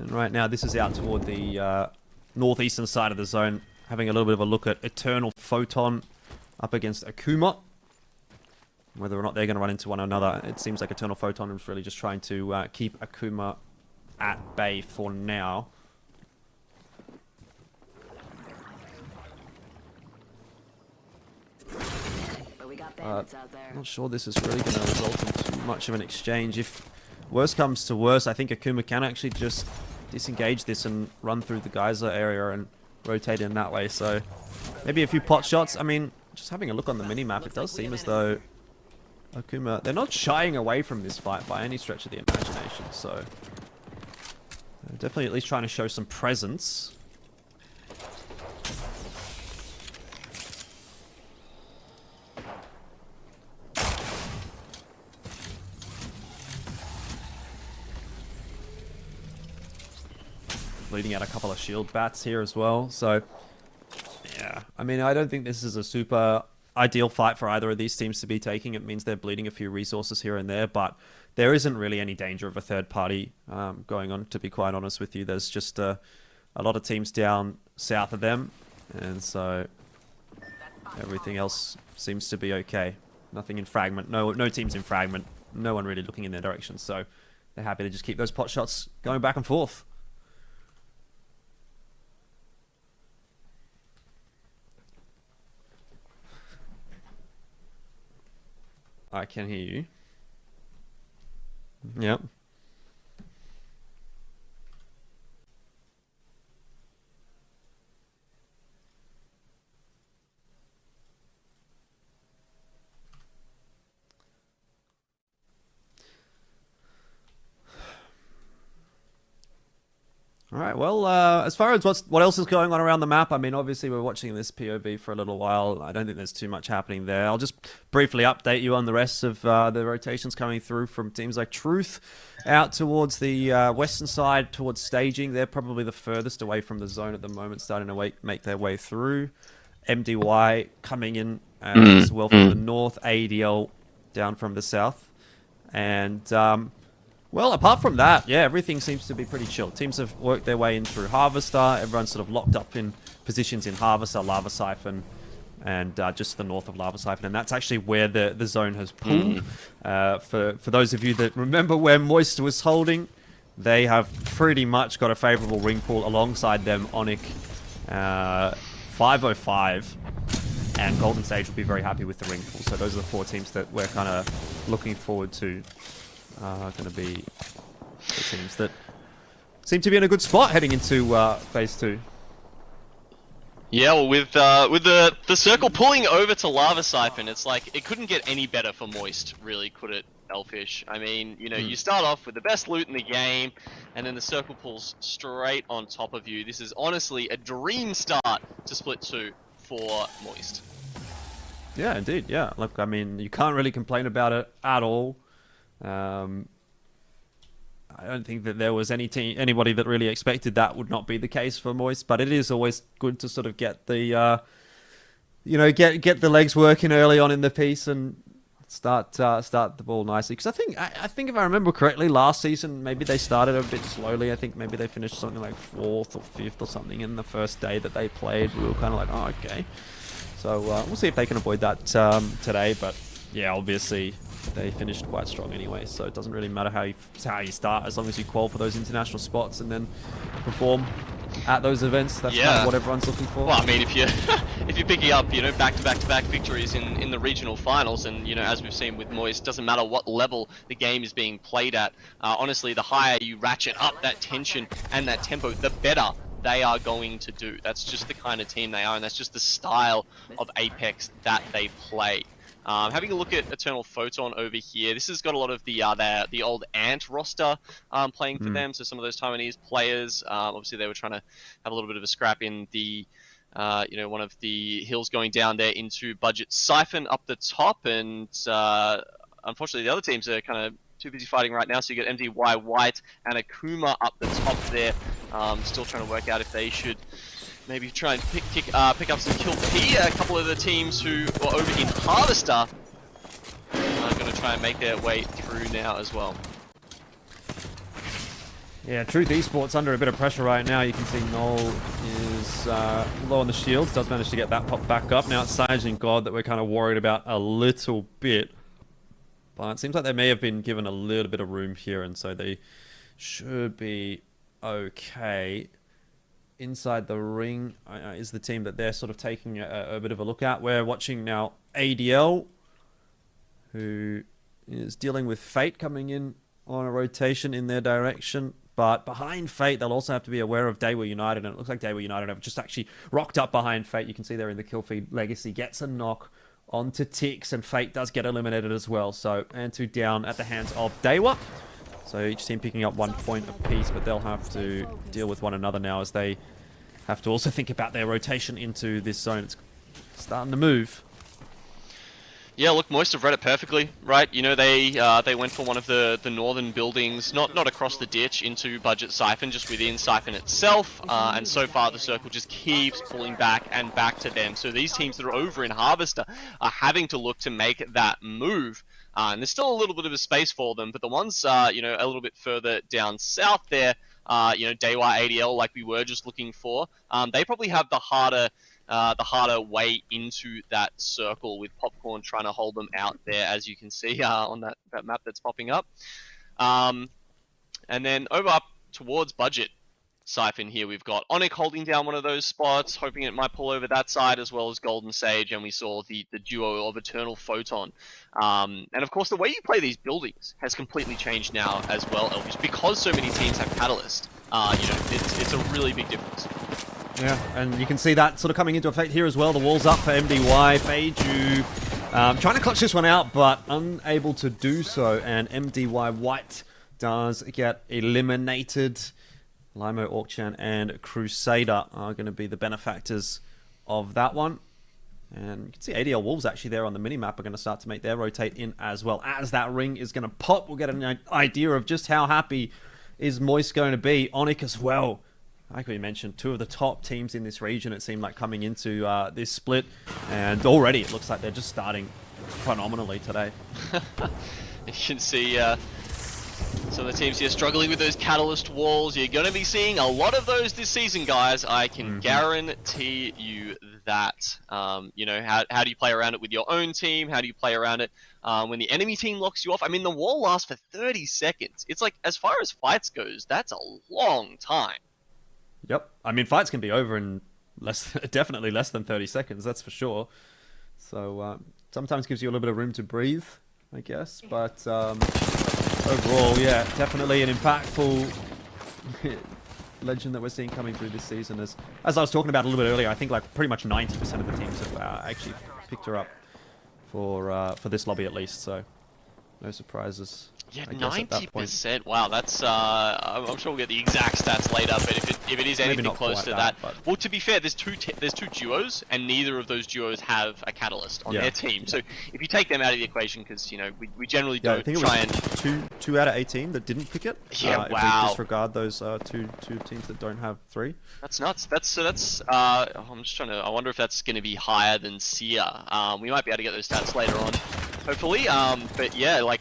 And right now, this is out toward the northeastern side of the zone, having a little bit of a look at Eternal Photon up against Akuma. Whether or not they're going to run into one another, it seems like Eternal Photon is really just trying to keep Akuma at bay for now. Not sure this is really going to result in too much of an exchange. If worst comes to worst, I think Akuma can actually just disengage this and run through the geyser area and rotate in that way. So maybe a few pot shots. I mean, just having a look on the minimap, it does seem as though Akuma, they're not shying away from this fight by any stretch of the imagination. So they're definitely at least trying to show some presence. Leading out a couple of shield bats here as well. So, yeah. I mean, I don't think this is a super ideal fight for either of these teams to be taking. It means they're bleeding a few resources here and there, but there isn't really any danger of a third party going on, to be quite honest with you. There's just a lot of teams down south of them, and so everything else seems to be okay. Nothing in fragment. No teams in fragment. No one really looking in their direction, so they're happy to just keep those pot shots going back and forth. I can hear you. Yep. All right, well, as far as what else is going on around the map, I mean, obviously we're watching this POV for a little while. I don't think there's too much happening there. I'll just briefly update you on the rest of the rotations coming through from teams like Truth out towards the western side, towards staging. They're probably the furthest away from the zone at the moment, starting to make their way through. MDY coming in as well from the north, ADL down from the south. And well, apart from that, yeah, everything seems to be pretty chill. Teams have worked their way in through Harvester. Everyone's sort of locked up in positions in Harvester, Lava Siphon, and just to the north of Lava Siphon. And that's actually where the zone has pulled. For those of you that remember where Moist was holding, they have pretty much got a favorable ring pull alongside them. Onyx 505 and Golden Sage will be very happy with the ring pull. So those are the four teams that we're kind of looking forward to. Going to be the teams that seem to be in a good spot heading into phase 2. Yeah, well, with the circle pulling over to Lava Siphon, it's like it couldn't get any better for Moist, really, could it, Elfish? I mean, you know, you start off with the best loot in the game, and then the circle pulls straight on top of you. This is honestly a dream start to Split 2 for Moist. Yeah, indeed. Yeah, look, I mean, you can't really complain about it at all. I don't think that there was anybody that really expected that would not be the case for Moist, but it is always good to sort of get the, get the legs working early on in the piece and start the ball nicely. Because I think if I remember correctly, last season maybe they started a bit slowly. I think maybe they finished something like 4th or 5th or something in the first day that they played. We were kind of like, oh, okay. So we'll see if they can avoid that today. But yeah, obviously they finished quite strong anyway, so it doesn't really matter how you start, as long as you qual for those international spots and then perform at those events. That's kind of what everyone's looking for. Well, I mean, if you're picking up, back-to-back victories in the regional finals, and as we've seen with Moist, doesn't matter what level the game is being played at. Honestly, the higher you ratchet up that tension and that tempo, the better they are going to do. That's just the kind of team they are, and that's just the style of Apex that they play. Having a look at Eternal Photon over here, this has got a lot of the old Ant roster playing for them. So some of those Taiwanese players, obviously they were trying to have a little bit of a scrap in the, one of the hills going down there into Budget Siphon up the top, and unfortunately the other teams are kind of too busy fighting right now. So you get MDY White and Akuma up the top there, still trying to work out if they should maybe try and pick up some kill P. A couple of the teams who are over in Harvester are going to try and make their way through now as well. Yeah, Truth Esports under a bit of pressure right now. You can see Noel is low on the shields. Does manage to get that pop back up. Now it's Sage and God that we're kind of worried about a little bit. But it seems like they may have been given a little bit of room here, and so they should be okay. Inside the ring is the team that they're sort of taking a bit of a look at. We're watching now ADL, who is dealing with Fate coming in on a rotation in their direction. But behind Fate, they'll also have to be aware of Daewoo United, and it looks like Daewoo United have just actually rocked up behind Fate. You can see there in the kill feed. Legacy gets a knock onto Tix, and Fate does get eliminated as well. So, Antu down at the hands of Daewoo. So each team picking up 1 point apiece, but they'll have to deal with one another now as they have to also think about their rotation into this zone. It's starting to move. Yeah, look, Moist have read it perfectly, right? You know, they went for one of the northern buildings, not across the ditch into Budget Siphon, just within Siphon itself, and so far the circle just keeps pulling back and back to them. So these teams that are over in Harvester are having to look to make that move. And there's still a little bit of a space for them, but the ones, you know, a little bit further down south there, you know, Daewoo ADL, like we were just looking for, they probably have the harder way into that circle, with Popcorn trying to hold them out there, as you can see on that map that's popping up. And then over up towards Budget Siphon here, we've got Onyx holding down one of those spots, hoping it might pull over that side, as well as Golden Sage, and we saw the duo of Eternal Photon. And of course, the way you play these buildings has completely changed now as well, Elvish, because so many teams have Catalyst. You know, it's a really big difference. Yeah, and you can see that sort of coming into effect here as well. The wall's up for MDY. Beiju trying to clutch this one out, but unable to do so. And MDY White does get eliminated. Limo, Orkchan, and Crusader are going to be the benefactors of that one. And you can see ADL Wolves actually there on the minimap are going to start to make their rotate in as well. As that ring is going to pop, we'll get an idea of just how happy is Moist going to be. Onyx as well. Like we mentioned, two of the top teams in this region, it seemed like, coming into this split. And already it looks like they're just starting phenomenally today. You can see some of the teams here struggling with those Catalyst walls. You're going to be seeing a lot of those this season, guys. I can guarantee you that. You know, how do you play around it with your own team? How do you play around it when the enemy team locks you off? I mean, the wall lasts for 30 seconds. It's like, as far as fights goes, that's a long time. Yep. I mean, fights can be over in definitely less than 30 seconds, that's for sure. So sometimes gives you a little bit of room to breathe, I guess. But overall, yeah, definitely an impactful legend that we're seeing coming through this season. As I was talking about a little bit earlier, I think like pretty much 90% of the teams have actually picked her up for this lobby at least. So no surprises. Yeah, 90%. Wow, that's I'm sure we'll get the exact stats later, but if it is anything close to that, well, to be fair, there's two duos, and neither of those duos have a Catalyst on their team. So if you take them out of the equation, because you know we generally don't try and two out of 18 that didn't pick it. Yeah, wow. If we disregard those two teams that don't have 3. That's nuts. That's I'm just trying to. I wonder if that's going to be higher than Seer. We might be able to get those stats later on, hopefully. But yeah, like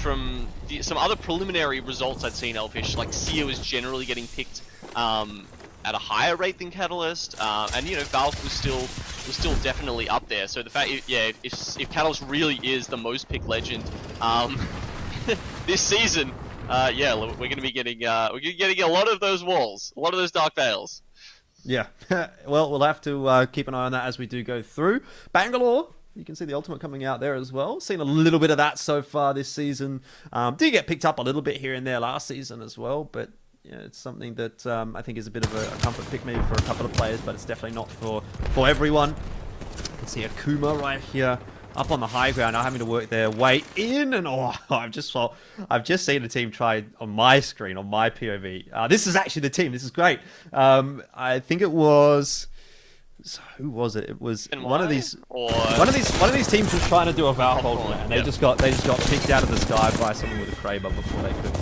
from some other preliminary results I'd seen, Elfish, like Seer was generally getting picked at a higher rate than Catalyst, and you know, Valve was still definitely up there. So the fact, if Catalyst really is the most picked legend this season, yeah, we're going to be getting a lot of those walls, a lot of those Dark Veils. Yeah, well, we'll have to keep an eye on that as we do go through. Bangalore. You can see the ultimate coming out there as well. Seen a little bit of that so far this season. Did get picked up a little bit here and there last season as well, but yeah, it's something that I think is a bit of a comfort pick maybe for a couple of players, but it's definitely not for everyone. You can see Akuma right here up on the high ground, now having to work their way in, and I've just seen a team try on my screen, on my POV. This is actually the team. This is great. I think it was. So who was it? It was one of these teams was trying to do a Valve ultimate, and they just got picked out of the sky by someone with a Kraber before they could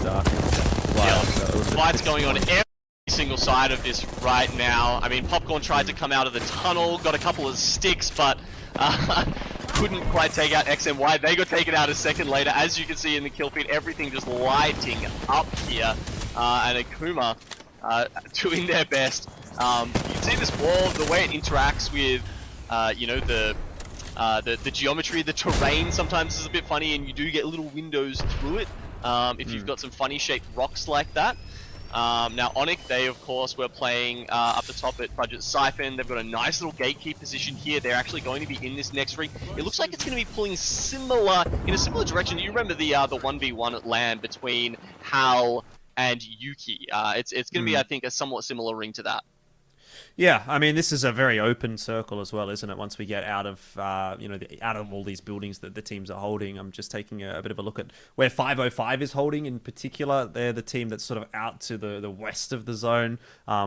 Fights going on every single side of this right now. I mean, Popcorn tried to come out of the tunnel, got a couple of sticks, but couldn't quite take out XMY. They got taken out a second later. As you can see in the kill feed, everything just lighting up here. and Akuma doing their best. You can see this wall, the way it interacts with, you know, the geometry, the terrain sometimes is a bit funny, and you do get little windows through it if you've got some funny shaped rocks like that. Now Onyx, they of course were playing up the top at Budget Siphon. They've got a nice little gatekeep position here. They're actually going to be in this next ring. It looks like it's going to be pulling in a similar direction. You remember the 1v1 at LAN between Hal and Yuki. It's going to be, I think, a somewhat similar ring to that. Yeah, I mean, this is a very open circle as well, isn't it? Once we get out of, you know, out of all these buildings that the teams are holding, I'm just taking a bit of a look at where 505 is holding in particular. They're the team that's sort of out to the west of the zone.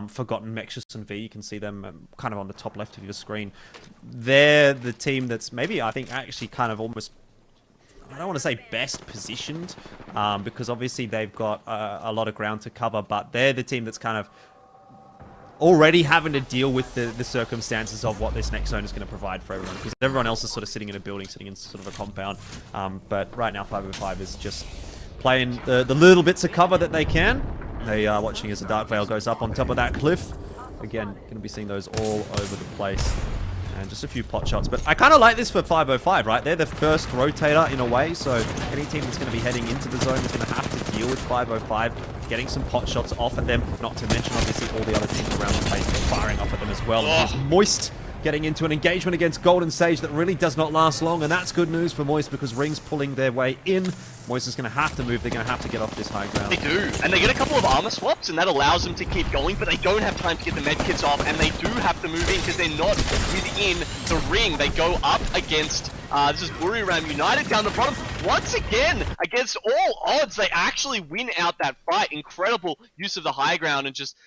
Forgotten Mexus and V, you can see them kind of on the top left of your screen. They're the team that's maybe, I think, actually kind of almost, I don't want to say best positioned, because obviously they've got a lot of ground to cover, but they're the team that's kind of already having to deal with the circumstances of what this next zone is going to provide for everyone, because everyone else is sort of sitting in a building, sitting in sort of a compound. But right now 505 is just playing the little bits of cover that they can. They are watching as the Dark Veil goes up on top of that cliff. Again, going to be seeing those all over the place. And just a few pot shots. But I kind of like this for 505, right? They're the first rotator in a way, so any team that's going to be heading into the zone is going to have to deal with 505, getting some pot shots off at them, not to mention obviously all the other teams around the place firing off at them as well. There's Moist getting into an engagement against Golden Sage that really does not last long, and that's good news for Moist because Ring's pulling their way in. Moist is going to have to move. They're going to have to get off this high ground. They do, and they get a couple of armor swaps, and that allows them to keep going, but they don't have time to get the med kits off, and they do have to move in because they're not within the ring. They go up against, this is Buriram United down the bottom. Once again, against all odds, they actually win out that fight. Incredible use of the high ground and just